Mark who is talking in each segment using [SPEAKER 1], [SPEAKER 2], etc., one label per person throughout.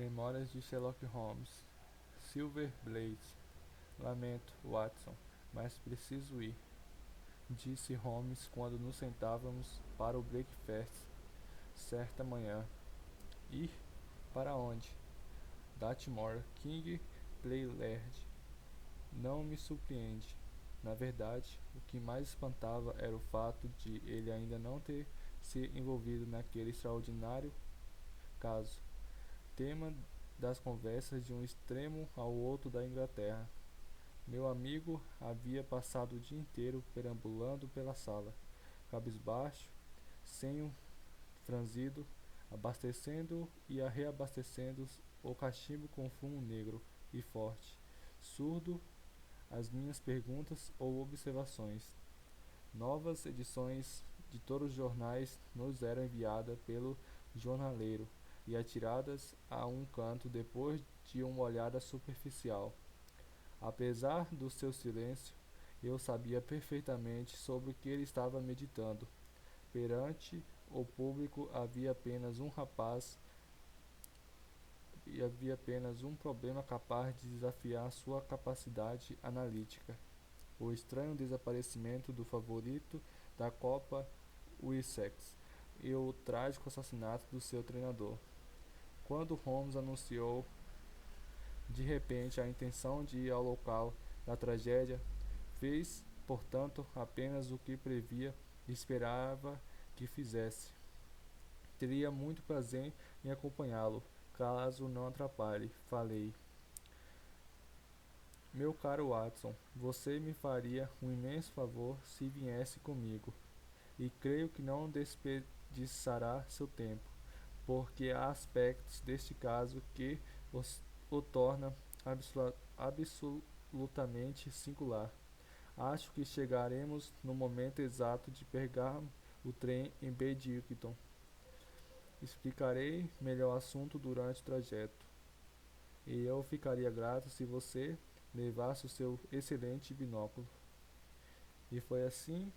[SPEAKER 1] Memórias de Sherlock Holmes. Silver Blaze. Lamento, Watson, mas preciso ir, disse Holmes quando nos sentávamos para o breakfast certa manhã. Ir? Para onde? Dartmoor King Playlord. Não me surpreende. Na verdade, o que mais espantava era o fato de ele ainda não ter se envolvido naquele extraordinário caso, tema das conversas de um extremo ao outro da Inglaterra. Meu amigo havia passado o dia inteiro perambulando pela sala, cabisbaixo, senho franzido, abastecendo e reabastecendo o cachimbo com fumo negro e forte, surdo às minhas perguntas ou observações. Novas edições de todos os jornais nos eram enviadas pelo jornaleiro e atiradas a um canto depois de uma olhada superficial. Apesar do seu silêncio, eu sabia perfeitamente sobre o que ele estava meditando. Perante o público havia apenas um problema capaz de desafiar sua capacidade analítica: o estranho desaparecimento do favorito da Copa Wessex e o trágico assassinato do seu treinador. Quando Holmes anunciou de repente a intenção de ir ao local da tragédia, fez, portanto, apenas o que previa e esperava que fizesse. Teria muito prazer em acompanhá-lo, caso não atrapalhe, falei. Meu caro Watson, você me faria um imenso favor se viesse comigo, e creio que não desperdiçará seu tempo, porque há aspectos deste caso que o torna absolutamente singular. Acho que chegaremos no momento exato de pegar o trem em Bedington. Explicarei melhor o assunto durante o trajeto, e eu ficaria grato se você levasse o seu excelente binóculo. E foi assim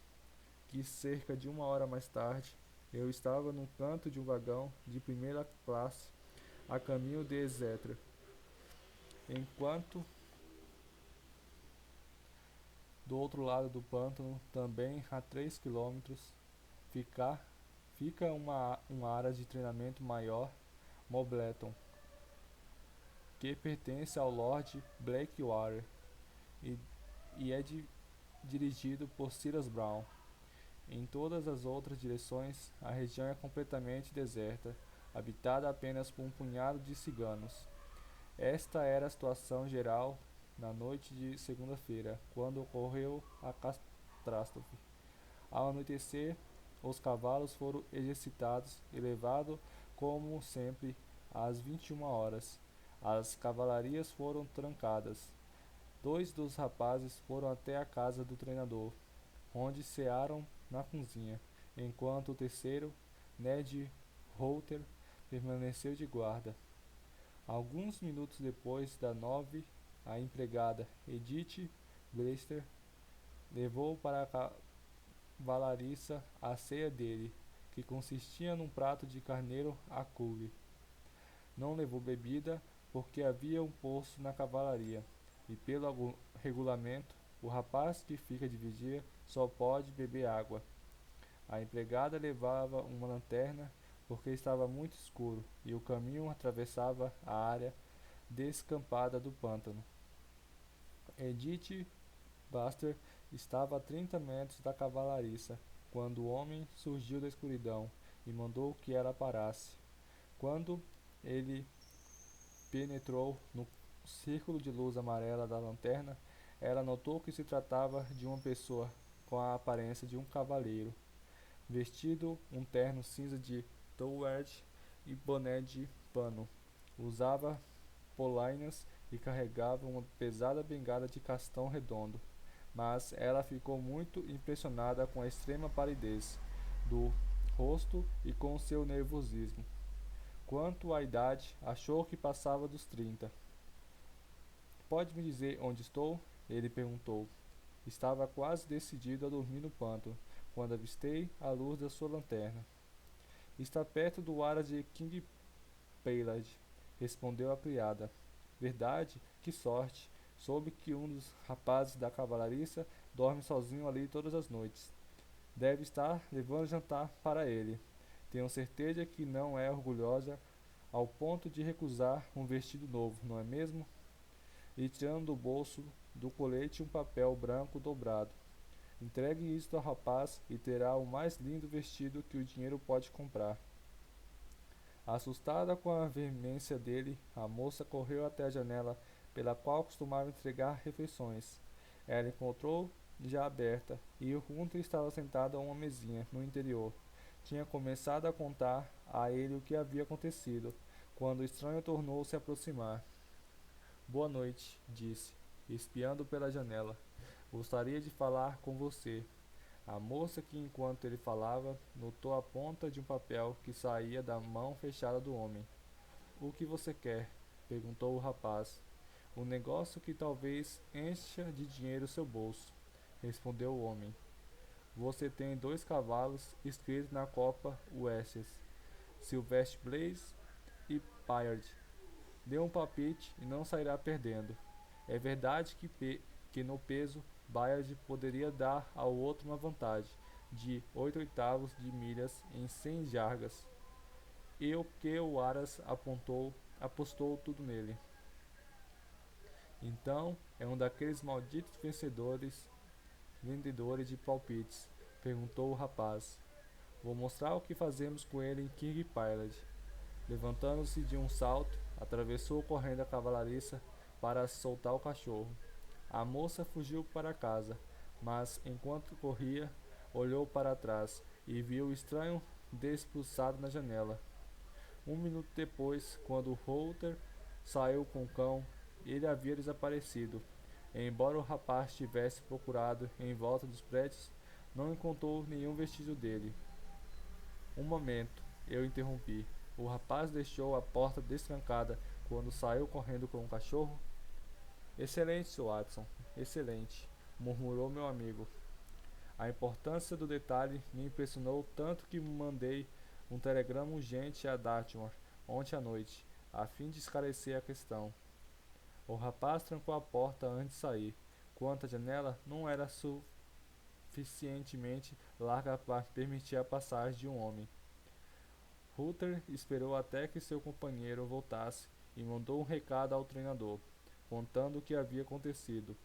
[SPEAKER 1] que, cerca de uma hora mais tarde, eu estava num canto de um vagão de primeira classe a caminho de Exeter, enquanto do outro lado do pântano, também a 3 km, fica uma área de treinamento maior, Mobleton, que pertence ao Lord Blackwater e, e dirigido por Silas Brown. Em todas as outras direções, a região é completamente deserta, habitada apenas por um punhado de ciganos. Esta era a situação geral na noite de segunda-feira, quando ocorreu a catástrofe. Ao anoitecer, os cavalos foram exercitados e levados, como sempre, às 21 horas. As cavalarias foram trancadas. 2 dos rapazes foram até a casa do treinador, onde cearam na cozinha, enquanto o terceiro, Ned Router, permaneceu de guarda. Alguns minutos depois das 9, a empregada Edith Brewster levou para a cavalariça a ceia dele, que consistia num prato de carneiro à couve. Não levou bebida, porque havia um poço na cavalaria, e pelo regulamento, o rapaz que fica de vigia só pode beber água. A empregada levava uma lanterna, porque estava muito escuro e o caminho atravessava a área descampada do pântano. Edith Buster estava a 30 metros da cavalariça, quando o homem surgiu da escuridão e mandou que ela parasse. Quando ele penetrou no círculo de luz amarela da lanterna, ela notou que se tratava de uma pessoa com a aparência de um cavaleiro, vestido um terno cinza de Toward e boné de pano. Usava polainas e carregava uma pesada bengala de castão redondo, mas ela ficou muito impressionada com a extrema palidez do rosto e com seu nervosismo. Quanto à idade, achou que passava dos 30. Pode me dizer onde estou? Ele perguntou. Estava quase decidido a dormir no pântano, quando avistei a luz da sua lanterna. Está perto do Ara de King Palad, respondeu a criada. Verdade? Que sorte! Soube que um dos rapazes da cavalariça dorme sozinho ali todas as noites. Deve estar levando jantar para ele. Tenho certeza que não é orgulhosa ao ponto de recusar um vestido novo, não é mesmo? E tirando do bolso do colete um papel branco dobrado. Entregue isto ao rapaz e terá o mais lindo vestido que o dinheiro pode comprar. Assustada com a veemência dele, a moça correu até a janela pela qual costumava entregar refeições. Ela encontrou já aberta, e o Hunter estava sentado a uma mesinha no interior. Tinha começado a contar a ele o que havia acontecido, quando o estranho tornou-se a aproximar. Boa noite, disse, espiando pela janela. Gostaria de falar com você. A moça que, enquanto ele falava, notou a ponta de um papel que saía da mão fechada do homem. O que você quer? Perguntou o rapaz. Um negócio que talvez encha de dinheiro seu bolso, respondeu o homem. Você tem 2 cavalos escritos na copa Wessex, Sylvester Blaze e Pyard. Dê um palpite e não sairá perdendo. É verdade que no peso Bayard poderia dar ao outro uma vantagem de 8/8 de milhas em 100 jardas, e o que o Aras apostou tudo nele. Então é um daqueles malditos vendedores de palpites, perguntou o rapaz. Vou mostrar o que fazemos com ele em King Pilot. Levantando-se de um salto, atravessou correndo a cavalariça para soltar o cachorro. A moça fugiu para casa, mas enquanto corria, olhou para trás e viu o estranho despulsado na janela. Um minuto depois, quando Holter saiu com o cão, ele havia desaparecido. Embora o rapaz tivesse procurado em volta dos prédios, não encontrou nenhum vestígio dele. Um momento, eu interrompi. O rapaz deixou a porta destrancada quando saiu correndo com o cachorro? Excelente, Sr. Watson, excelente, murmurou meu amigo. A importância do detalhe me impressionou tanto que mandei um telegrama urgente a Dartmoor ontem à noite, a fim de esclarecer a questão. O rapaz trancou a porta antes de sair. Quanto à janela, não era suficientemente larga para permitir a passagem de um homem. Ruther esperou até que seu companheiro voltasse e mandou um recado ao treinador, contando o que havia acontecido.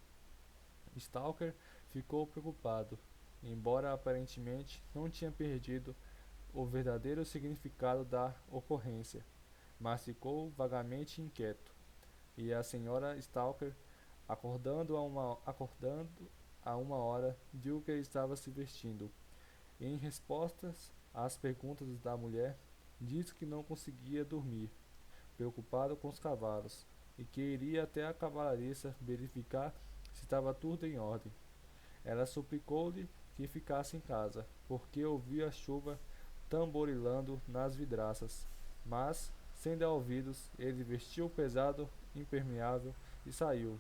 [SPEAKER 1] Stalker ficou preocupado, embora aparentemente não tinha perdido o verdadeiro significado da ocorrência, mas ficou vagamente inquieto. E a senhora Stalker, acordando a uma hora, viu que ele estava se vestindo. Em respostas às perguntas da mulher, disse que não conseguia dormir, preocupado com os cavalos, e que iria até a cavalariça verificar se estava tudo em ordem. Ela suplicou-lhe que ficasse em casa, porque ouvia a chuva tamborilando nas vidraças. Mas, sem dar ouvidos, ele vestiu o pesado impermeável e saiu.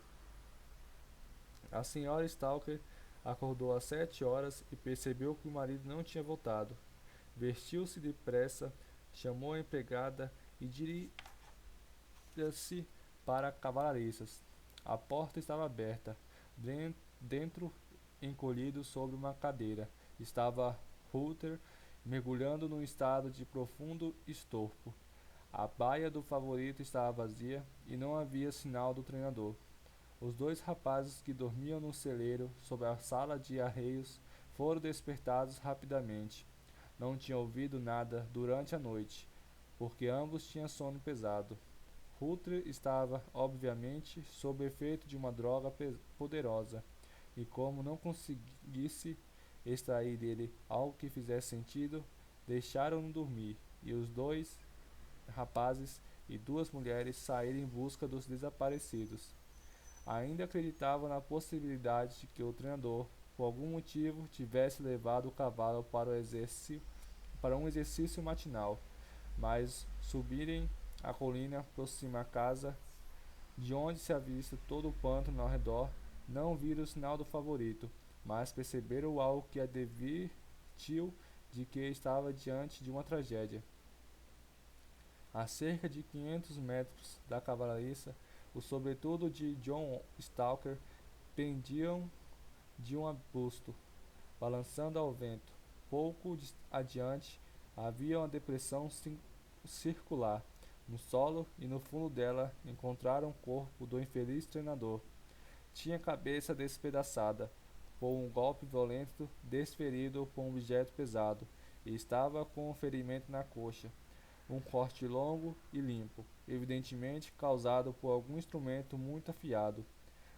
[SPEAKER 1] A senhora Stalker acordou às 7 horas e percebeu que o marido não tinha voltado. Vestiu-se depressa, chamou a empregada e dirija-se para cavalariças. A porta estava aberta. Dentro, encolhido sobre uma cadeira, estava Ruther, mergulhando num estado de profundo estupor. A baia do favorito estava vazia e não havia sinal do treinador. Os 2 rapazes que dormiam no celeiro sob a sala de arreios foram despertados rapidamente. Não tinham ouvido nada durante a noite, porque ambos tinham sono pesado. Ruther estava, obviamente, sob efeito de uma droga poderosa, e como não conseguisse extrair dele algo que fizesse sentido, deixaram-no dormir, e os 2 rapazes e 2 mulheres saíram em busca dos desaparecidos. Ainda acreditava na possibilidade de que o treinador, por algum motivo, tivesse levado o cavalo para um exercício matinal, mas subirem a colina próxima à casa, de onde se avista todo o pântano ao redor, não viram o sinal do favorito, mas perceberam algo que a advertiu de que estava diante de uma tragédia. A cerca de 500 metros da cavalariça, o sobretudo de John Stalker pendiam de um arbusto, balançando ao vento. Pouco adiante havia uma depressão circular no solo e no fundo dela encontraram o corpo do infeliz treinador. Tinha a cabeça despedaçada por um golpe violento desferido por um objeto pesado e estava com um ferimento na coxa, um corte longo e limpo, evidentemente causado por algum instrumento muito afiado.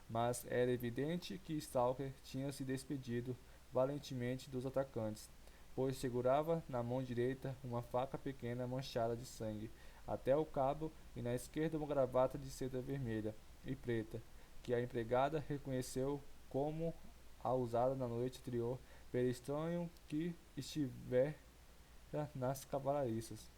[SPEAKER 1] Mas era evidente que Stalker tinha se despedido valentemente dos atacantes, pois segurava na mão direita uma faca pequena manchada de sangue até o cabo e na esquerda uma gravata de seda vermelha e preta, que a empregada reconheceu como a usada na noite anterior pelo estranho que estivera nas cavalariças.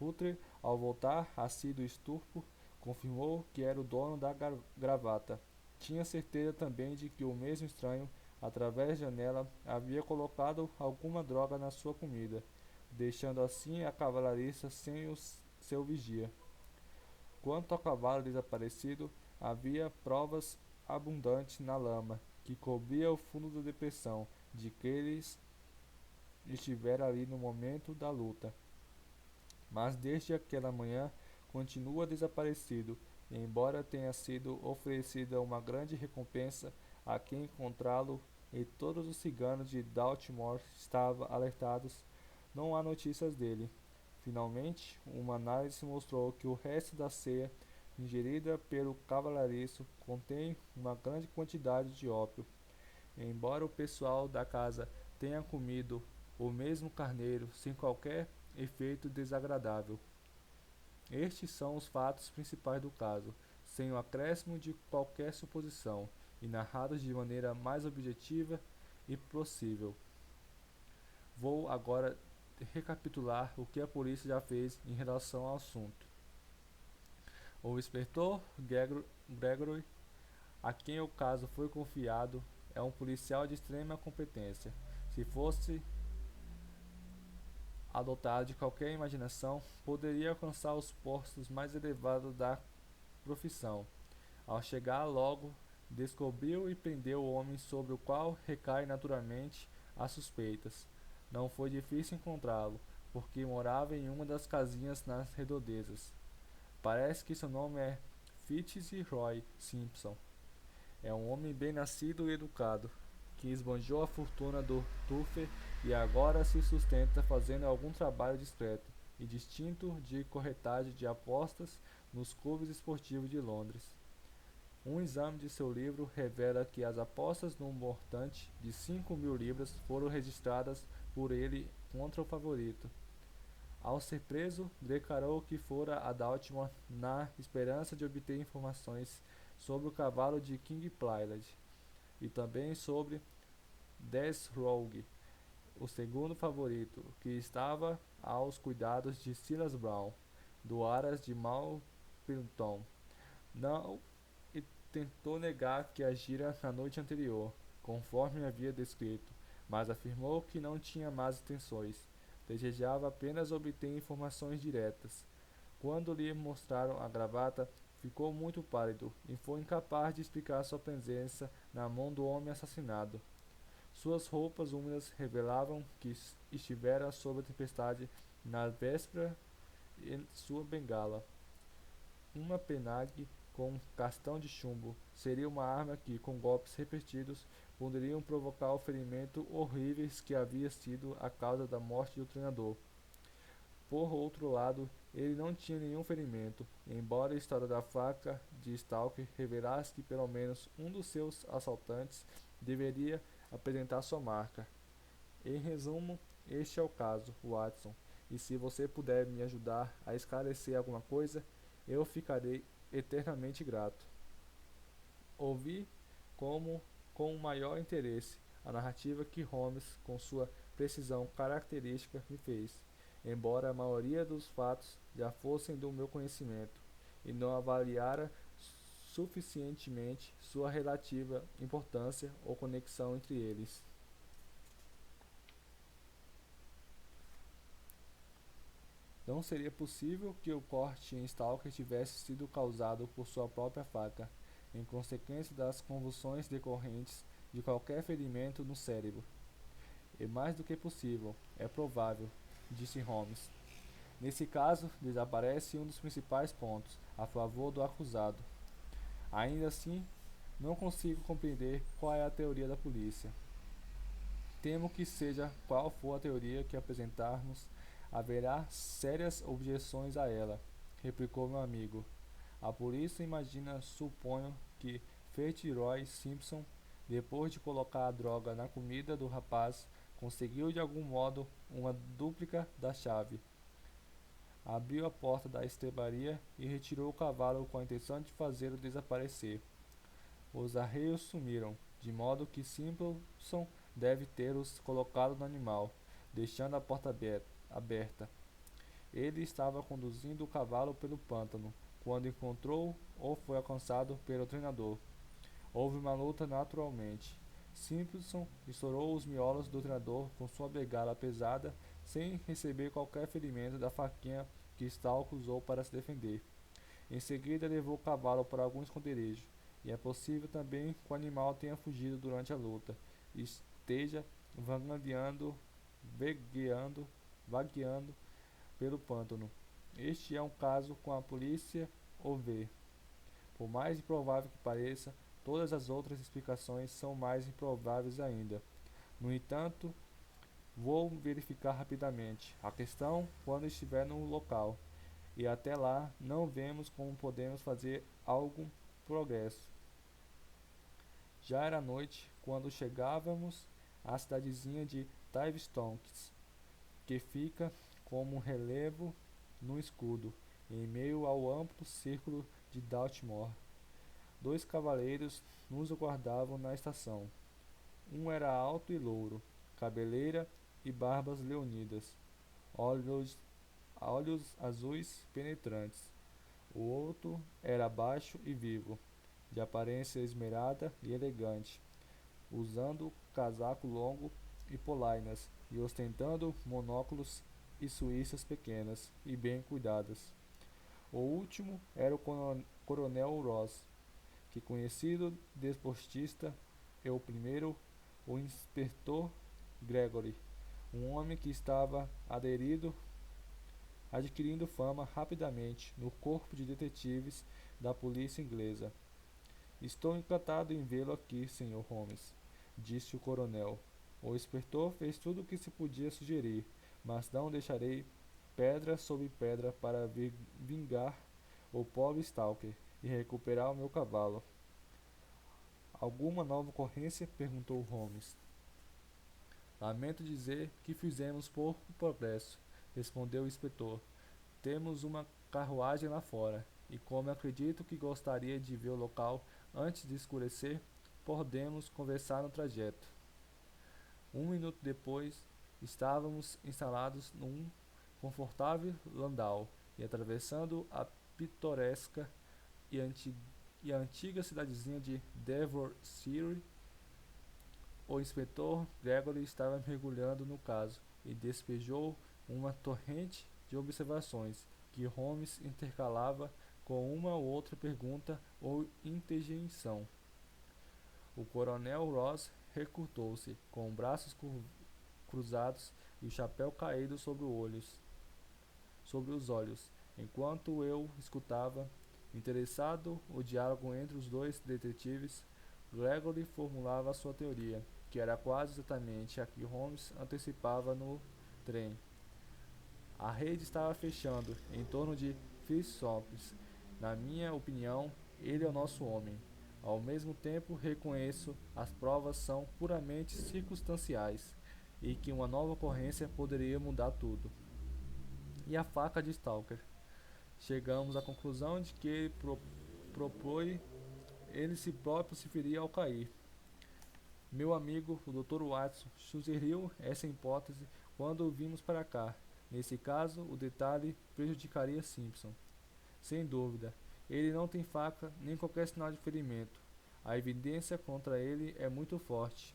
[SPEAKER 1] Hutter, ao voltar a si do estupro, confirmou que era o dono da gravata. Tinha certeza também de que o mesmo estranho, através da janela, havia colocado alguma droga na sua comida, deixando assim a cavalariça sem seu vigia. Quanto ao cavalo desaparecido, havia provas abundantes na lama, que cobria o fundo da depressão, de que eles estivera ali no momento da luta. Mas desde aquela manhã continua desaparecido, e embora tenha sido oferecida uma grande recompensa a quem encontrá-lo, e todos os ciganos de Daltmore estavam alertados, não há notícias dele. Finalmente, uma análise mostrou que o resto da ceia ingerida pelo cavalariço contém uma grande quantidade de ópio. Embora o pessoal da casa tenha comido o mesmo carneiro sem qualquer efeito desagradável. Estes são os fatos principais do caso, sem o acréscimo de qualquer suposição, e narrados de maneira mais objetiva e possível. Vou agora recapitular o que a polícia já fez em relação ao assunto. O inspetor Gregory, a quem o caso foi confiado, é um policial de extrema competência. Se fosse adotado de qualquer imaginação, poderia alcançar os postos mais elevados da profissão. Ao chegar logo, descobriu e prendeu o homem sobre o qual recai naturalmente as suspeitas. Não foi difícil encontrá-lo, porque morava em uma das casinhas nas redondezas. Parece que seu nome é Fitzroy Simpson. É um homem bem nascido e educado, que esbanjou a fortuna do Tuffer e agora se sustenta fazendo algum trabalho discreto e distinto de corretagem de apostas nos clubes esportivos de Londres. Um exame de seu livro revela que as apostas no montante de 5.000 libras foram registradas por ele contra o favorito. Ao ser preso, declarou que fora a Daltmore na esperança de obter informações sobre o cavalo de King Pylade e também sobre Deathrogue, o segundo favorito, que estava aos cuidados de Silas Brown, do Aras de Malpilton. Não e tentou negar que agira na noite anterior, conforme havia descrito, mas afirmou que não tinha más intenções. Desejava apenas obter informações diretas. Quando lhe mostraram a gravata, ficou muito pálido e foi incapaz de explicar sua presença na mão do homem assassinado. Suas roupas úmidas revelavam que estivera sob a tempestade na véspera e sua bengala, uma penague com um castão de chumbo, seria uma arma que, com golpes repetidos, poderiam provocar o ferimento horríveis que havia sido a causa da morte do treinador. Por outro lado, ele não tinha nenhum ferimento, embora a história da faca de Stalker revelasse que pelo menos um dos seus assaltantes deveria apresentar sua marca. Em resumo, este é o caso, Watson, e se você puder me ajudar a esclarecer alguma coisa, eu ficarei eternamente grato. Ouvi com o maior interesse a narrativa que Holmes, com sua precisão característica, me fez, embora a maioria dos fatos já fossem do meu conhecimento, e não avaliara suficientemente sua relativa importância ou conexão entre eles. Não seria possível que o corte em Stalker tivesse sido causado por sua própria faca, em consequência das convulsões decorrentes de qualquer ferimento no cérebro. É mais do que possível, é provável, disse Holmes. Nesse caso, desaparece um dos principais pontos a favor do acusado. Ainda assim, não consigo compreender qual é a teoria da polícia. Temo que seja qual for a teoria que apresentarmos, haverá sérias objeções a ela, replicou meu amigo. A polícia imagina, suponho, que Fitzroy Simpson, depois de colocar a droga na comida do rapaz, conseguiu de algum modo uma dúplica da chave. Abriu a porta da estrebaria e retirou o cavalo com a intenção de fazê-lo desaparecer. Os arreios sumiram, de modo que Simpson deve tê-los colocado no animal, deixando a porta aberta. Ele estava conduzindo o cavalo pelo pântano, quando encontrou ou foi alcançado pelo treinador. Houve uma luta naturalmente. Simpson estourou os miolos do treinador com sua bengala pesada, sem receber qualquer ferimento da faquinha que Stalk usou para se defender. Em seguida levou o cavalo para algum esconderijo, e é possível também que o animal tenha fugido durante a luta e esteja vagueando pelo pântano. Este é um caso com a polícia o vê. Por mais improvável que pareça, todas as outras explicações são mais improváveis ainda. No entanto, vou verificar rapidamente a questão quando estiver no local, e até lá não vemos como podemos fazer algum progresso. Já era noite quando chegávamos à cidadezinha de Tavistock, que fica como um relevo no escudo, em meio ao amplo círculo de Dartmoor. Dois cavaleiros nos aguardavam na estação. Um era alto e louro, cabeleira e barbas leonidas, olhos, olhos azuis penetrantes. O outro era baixo e vivo, de aparência esmerada e elegante, usando casaco longo e polainas e ostentando monóculos e suíças pequenas e bem cuidadas. O último era o coronel Ross, que conhecido desportista, e o primeiro, o inspetor Gregory, um homem que estava adquirindo fama rapidamente no corpo de detetives da polícia inglesa. Estou encantado em vê-lo aqui, Sr. Holmes, disse o coronel. O inspetor fez tudo o que se podia sugerir, mas não deixarei pedra sobre pedra para vingar o pobre Stalker e recuperar o meu cavalo. Alguma nova ocorrência? Perguntou Holmes. Lamento dizer que fizemos pouco progresso, respondeu o inspetor. Temos uma carruagem lá fora, e como acredito que gostaria de ver o local antes de escurecer, podemos conversar no trajeto. Um minuto depois, estávamos instalados num confortável landau e atravessando a pitoresca e, a antiga cidadezinha de Devonshire. O inspetor Gregory estava mergulhando no caso e despejou uma torrente de observações que Holmes intercalava com uma ou outra pergunta ou interjeição. O coronel Ross recrutou-se, com os braços cruzados e o chapéu caído sobre os olhos, enquanto eu escutava, interessado, o diálogo entre os dois detetives. Gregory formulava sua teoria, que era quase exatamente a que Holmes antecipava no trem. A rede estava fechando em torno de Fitzroy. Na minha opinião, ele é o nosso homem. Ao mesmo tempo, reconheço as provas são puramente circunstanciais e que uma nova ocorrência poderia mudar tudo. E a faca de Stalker? Chegamos à conclusão de que ele se próprio se feria ao cair. Meu amigo, o Dr. Watson, sugeriu essa hipótese quando o vimos para cá. Nesse caso, o detalhe prejudicaria Simpson. Sem dúvida, ele não tem faca nem qualquer sinal de ferimento. A evidência contra ele é muito forte.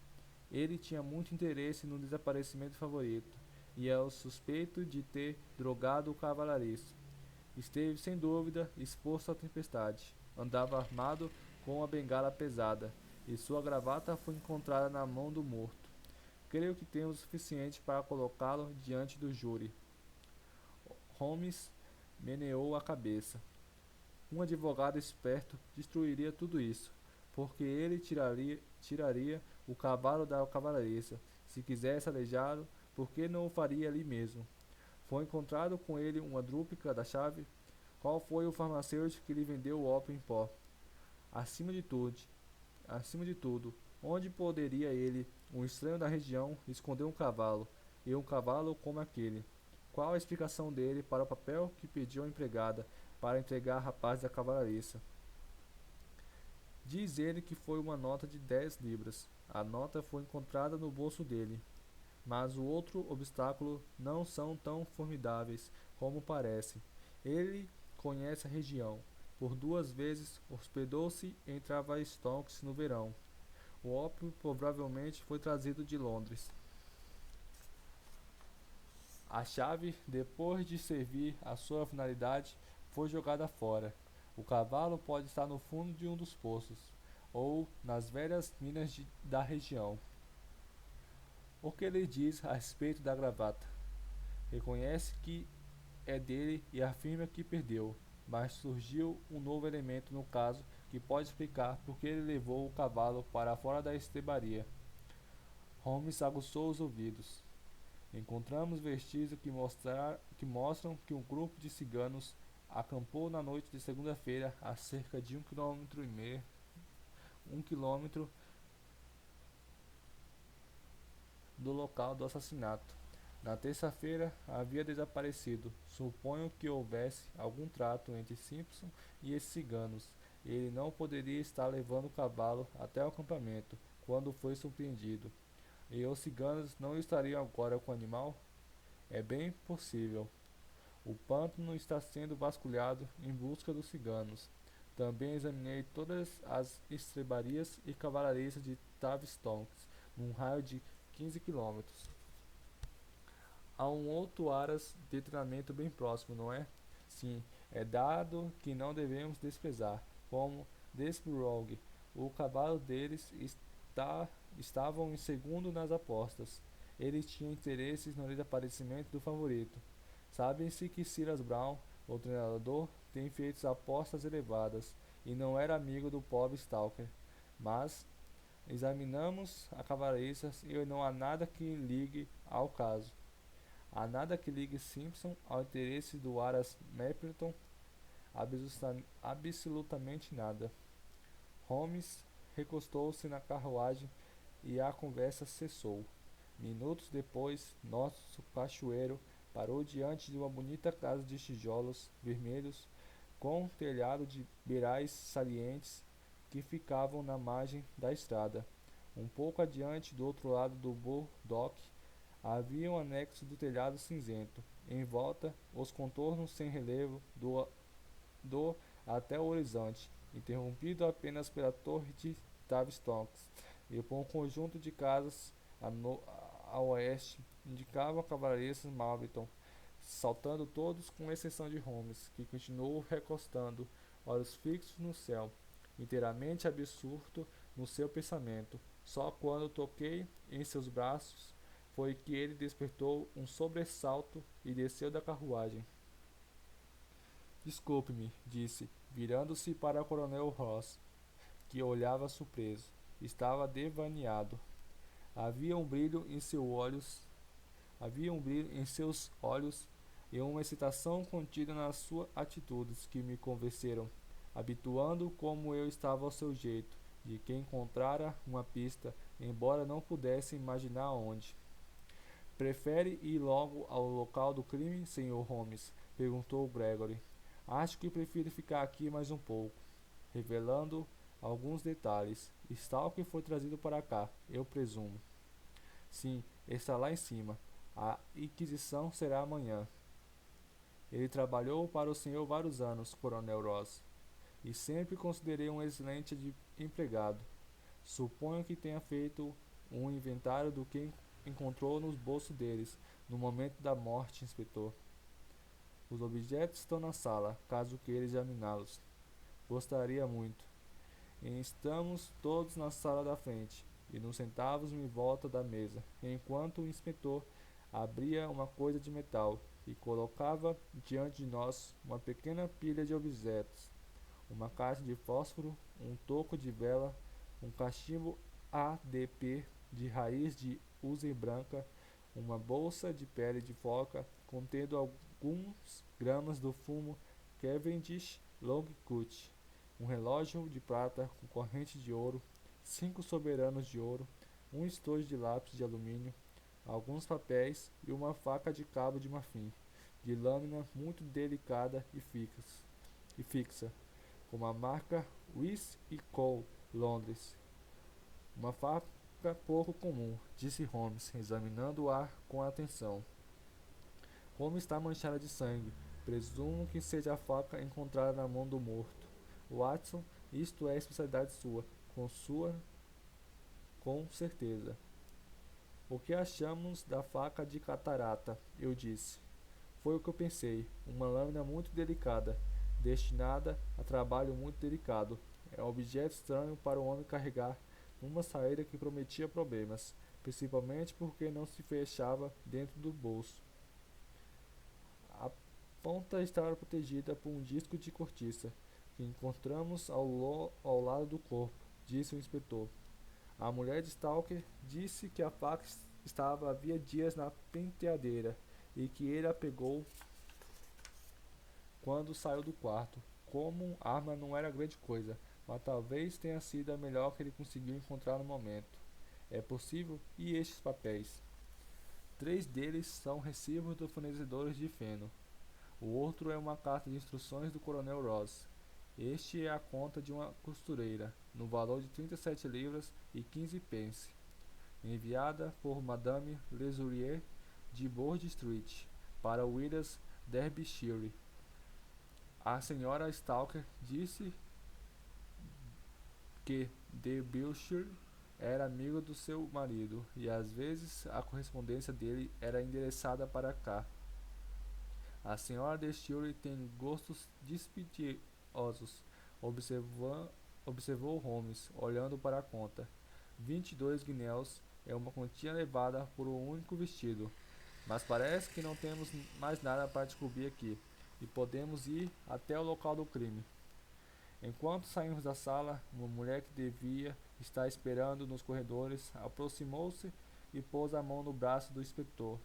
[SPEAKER 1] Ele tinha muito interesse no desaparecimento favorito. e é o suspeito de ter drogado o cavalariço. Esteve sem dúvida exposto à tempestade. Andava armado com uma bengala pesada, e sua gravata foi encontrada na mão do morto. Creio que temos o suficiente para colocá-lo diante do júri. Holmes meneou a cabeça. Um advogado esperto destruiria tudo isso, porque ele tiraria o cavalo da cavalariça. Se quisesse aleijá-lo, por que não o faria ali mesmo? Foi encontrado com ele uma dúplica da chave. Qual foi o farmacêutico que lhe vendeu o ópio em pó? Acima de tudo, acima de tudo, onde poderia ele, um estranho da região, esconder um cavalo, e um cavalo como aquele? Qual a explicação dele para o papel que pediu à empregada para entregar a rapaz da cavalariça? Diz ele que foi uma nota de 10 libras. A nota foi encontrada no bolso dele. Mas o outro obstáculo não são tão formidáveis como parece. Ele conhece a região. Por 2 vezes hospedou-se em Tavistock no verão. O ópio provavelmente foi trazido de Londres. A chave, depois de servir a sua finalidade, foi jogada fora. O cavalo pode estar no fundo de um dos poços, ou nas velhas minas da região. O que ele diz a respeito da gravata? Reconhece que é dele e afirma que perdeu, mas surgiu um novo elemento no caso que pode explicar por que ele levou o cavalo para fora da estrebaria. Holmes aguçou os ouvidos. Encontramos vestígios que mostram que um grupo de ciganos acampou na noite de segunda-feira a cerca de 1 quilômetro do local do assassinato. Na terça-feira havia desaparecido. Suponho que houvesse algum trato entre Simpson e esses ciganos. Ele não poderia estar levando o cavalo até o acampamento quando foi surpreendido. E os ciganos não estariam agora com o animal? É bem possível. O pântano está sendo vasculhado em busca dos ciganos. Também examinei todas as estrebarias e cavalariças de Tavistock, num raio de 15 quilômetros. Há um outro aras de treinamento bem próximo, não é? Sim, é dado que não devemos desprezar, como Desborough. O cavalo deles estavam em segundo nas apostas. Eles tinham interesses no desaparecimento do favorito. Sabe-se que Silas Brown, o treinador, tem feito apostas elevadas, e não era amigo do pobre Stalker. Mas examinamos a cavalariça e não há nada que ligue ao caso. Há nada que ligue Simpson ao interesse do Aras Mapleton, absolutamente nada. Holmes recostou-se na carruagem e a conversa cessou. Minutos depois, nosso cachoeiro parou diante de uma bonita casa de tijolos vermelhos com telhado de beirais salientes que ficavam na margem da estrada. Um pouco adiante, do outro lado do Burdock, havia um anexo do telhado cinzento. Em volta, os contornos sem relevo do até o horizonte, interrompido apenas pela torre de Tavistock e por um conjunto de casas a oeste, indicavam a cavalariça Malverton, saltando todos com exceção de Holmes, que continuou recostando, olhos fixos no céu, inteiramente absorto no seu pensamento. Só quando toquei em seus braços foi que ele despertou um sobressalto e desceu da carruagem. Desculpe-me, disse, virando-se para o Coronel Ross, que olhava surpreso. Estava devaneado. Havia um brilho em seus olhos e uma excitação contida nas suas atitudes que me convenceram, habituando como eu estava ao seu jeito, de que encontrara uma pista, embora não pudesse imaginar onde. Prefere ir logo ao local do crime, Sr. Holmes? Perguntou Gregory. Acho que prefiro ficar aqui mais um pouco, revelando alguns detalhes. Stalker foi trazido para cá, eu presumo. Sim, está lá em cima. A inquisição será amanhã. Ele trabalhou para o senhor vários anos, Coronel Ross, e sempre considerei um excelente empregado. Suponho que tenha feito um inventário do que encontrou nos bolsos deles, No momento da morte, inspetor. Os objetos estão na sala, caso queira examiná-los. Gostaria muito. E estamos todos na sala da frente, e nos sentávamos em volta da mesa, enquanto o inspetor abria uma coisa de metal e colocava diante de nós uma pequena pilha de objetos, uma caixa de fósforo, um toco de vela, um cachimbo ADP de raiz de uze branca, uma bolsa de pele de foca contendo alguns gramas do fumo Cavendish Long Cut, um relógio de prata com corrente de ouro, 5 soberanos de ouro, um estojo de lápis de alumínio, alguns papéis e uma faca de cabo de marfim, de lâmina muito delicada e fixa, com a marca Weiss e Co. Londres. Uma faca pouco comum, disse Holmes, examinando-a com atenção. Como está manchada de sangue, presumo que seja a faca encontrada na mão do morto. Watson, isto é especialidade sua, com certeza. O que achamos da faca de catarata? Eu disse. Foi o que eu pensei, uma lâmina muito delicada, destinada a trabalho muito delicado. É um objeto estranho para o homem carregar numa saída que prometia problemas, principalmente porque não se fechava dentro do bolso. A ponta estava protegida por um disco de cortiça, que encontramos ao lado do corpo, disse o inspetor. A mulher de Stalker disse que a faca estava havia dias na penteadeira e que ele a pegou quando saiu do quarto. Como arma não era grande coisa, mas talvez tenha sido a melhor que ele conseguiu encontrar no momento. É possível? E estes papéis? 3 deles são recibos dos fornecedores de feno. O outro é uma carta de instruções do Coronel Ross. Este é a conta de uma costureira, no valor de 37 libras e 15 pence, enviada por Madame Lesourier de Bourg Street, para Williams, Derbyshire. A senhora Stalker disse que Derbyshire era amigo do seu marido e às vezes a correspondência dele era endereçada para cá. A senhora Derbyshire tem gostos dispendiosos, observou Holmes, olhando para a conta. 22 guinéus é uma quantia elevada por um único vestido, mas parece que não temos mais nada para descobrir aqui, e podemos ir até o local do crime. Enquanto saímos da sala, uma mulher que devia estar esperando nos corredores aproximou-se e pôs a mão no braço do inspetor.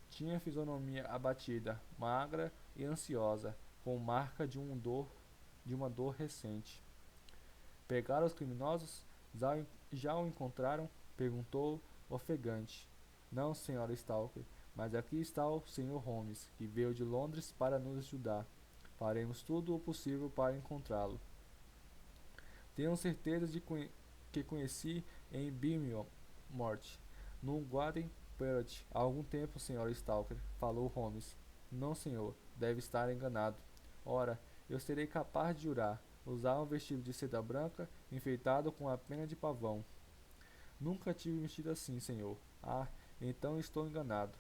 [SPEAKER 1] Tinha fisionomia abatida, magra e ansiosa, com marca de uma dor recente. Pegaram os criminosos? Já o encontraram? Perguntou ofegante. Não, senhora Stalker, mas aqui está o Sr. Holmes, que veio de Londres para nos ajudar. Faremos tudo o possível para encontrá-lo. Tenho certeza de que conheci em Birmingham, no Garden Party, há algum tempo, Sr. Stalker, falou Holmes. Não, senhor, deve estar enganado. Ora, eu serei capaz de jurar. Usava um vestido de seda branca, enfeitado com a pena de pavão. Nunca tive um vestido assim, senhor. Ah, então estou enganado.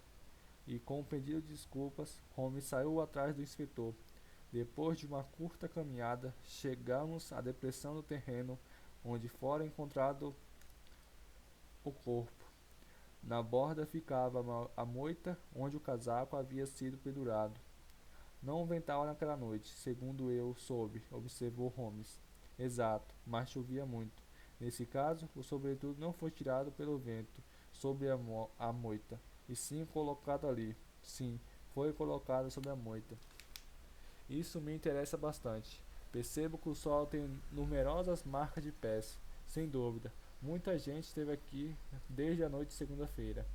[SPEAKER 1] E com um pedido de desculpas, Holmes saiu atrás do inspetor. Depois de uma curta caminhada, chegamos à depressão do terreno onde fora encontrado o corpo. Na borda ficava a moita onde o casaco havia sido pendurado. Não ventava naquela noite, segundo eu soube, observou Holmes. Exato, mas chovia muito. Nesse caso, o sobretudo não foi tirado pelo vento sobre a moita, e sim colocado ali. Sim, foi colocado sobre a moita. Isso me interessa bastante. Percebo que o sol tem numerosas marcas de pés, sem dúvida. Muita gente esteve aqui desde a noite de segunda-feira.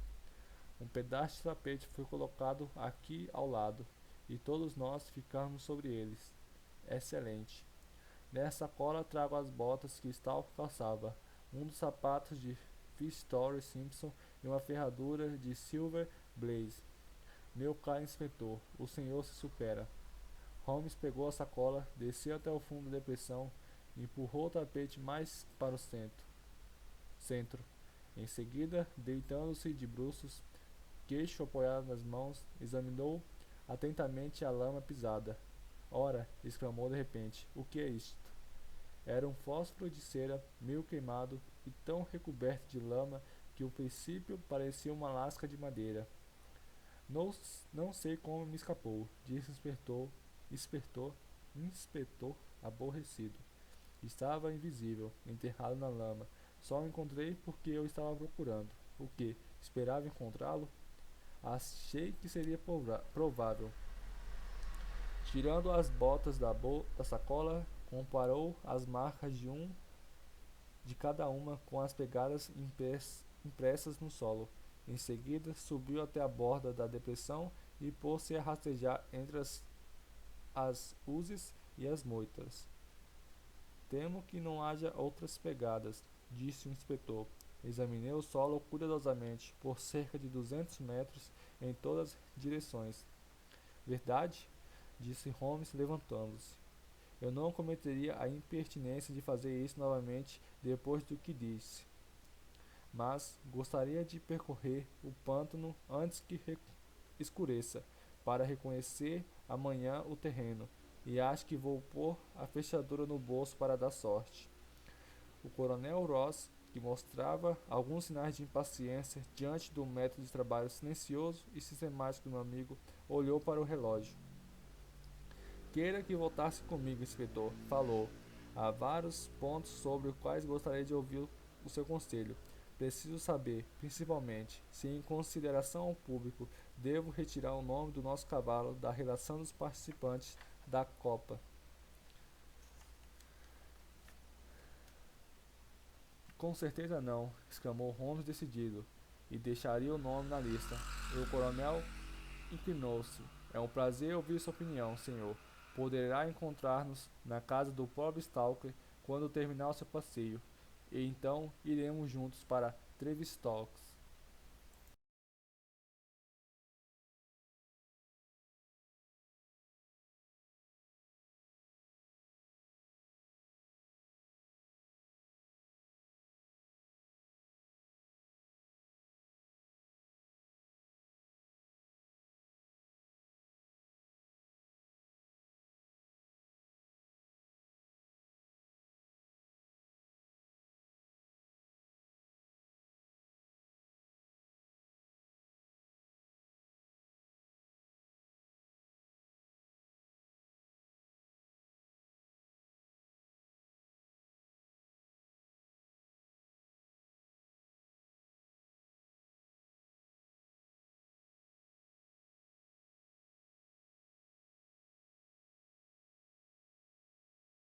[SPEAKER 1] Um pedaço de tapete foi colocado aqui ao lado, e todos nós ficamos sobre eles. Excelente. Nessa cola trago as botas que Stalker calçava, um dos sapatos de Fitzroy Simpson e uma ferradura de Silver Blaze. Meu caro inspetor, o senhor se supera. Holmes pegou a sacola, desceu até o fundo da depressão e empurrou o tapete mais para o centro. Em seguida, deitando-se de bruços, queixo apoiado nas mãos, examinou atentamente a lama pisada. Ora! Exclamou de repente. O que é isto? Era um fósforo de cera, meio queimado e tão recoberto de lama que ao princípio parecia uma lasca de madeira. Não, não sei como me escapou, disse inspetor aborrecido. Estava invisível, enterrado na lama. Só o encontrei porque eu estava procurando. O que? Esperava encontrá-lo? Achei que seria provável. Tirando as botas da sacola, comparou as marcas de cada uma com as pegadas impressas no solo. Em seguida, subiu até a borda da depressão e pôs-se a rastejar entre as uzes e as moitas. Temo que não haja outras pegadas, disse o inspetor. Examinei o solo cuidadosamente, por cerca de 200 metros em todas as direções. Verdade? Disse Holmes, levantando-se. Eu não cometeria a impertinência de fazer isso novamente depois do que disse. Mas gostaria de percorrer o pântano antes que escureça, para reconhecer amanhã o terreno, e acho que vou pôr a fechadura no bolso para dar sorte. O coronel Ross, que mostrava alguns sinais de impaciência diante do método de trabalho silencioso e sistemático do meu amigo, olhou para o relógio. Queira que voltasse comigo, inspetor, falou. Há vários pontos sobre os quais gostaria de ouvir o seu conselho. Preciso saber, principalmente, se em consideração ao público devo retirar o nome do nosso cavalo da relação dos participantes da Copa. Com certeza não, exclamou Holmes decidido, e deixaria o nome na lista. E o coronel inclinou-se. É um prazer ouvir sua opinião, senhor. Poderá encontrar-nos na casa do pobre Stalker quando terminar o seu passeio, e então iremos juntos para Tavistock.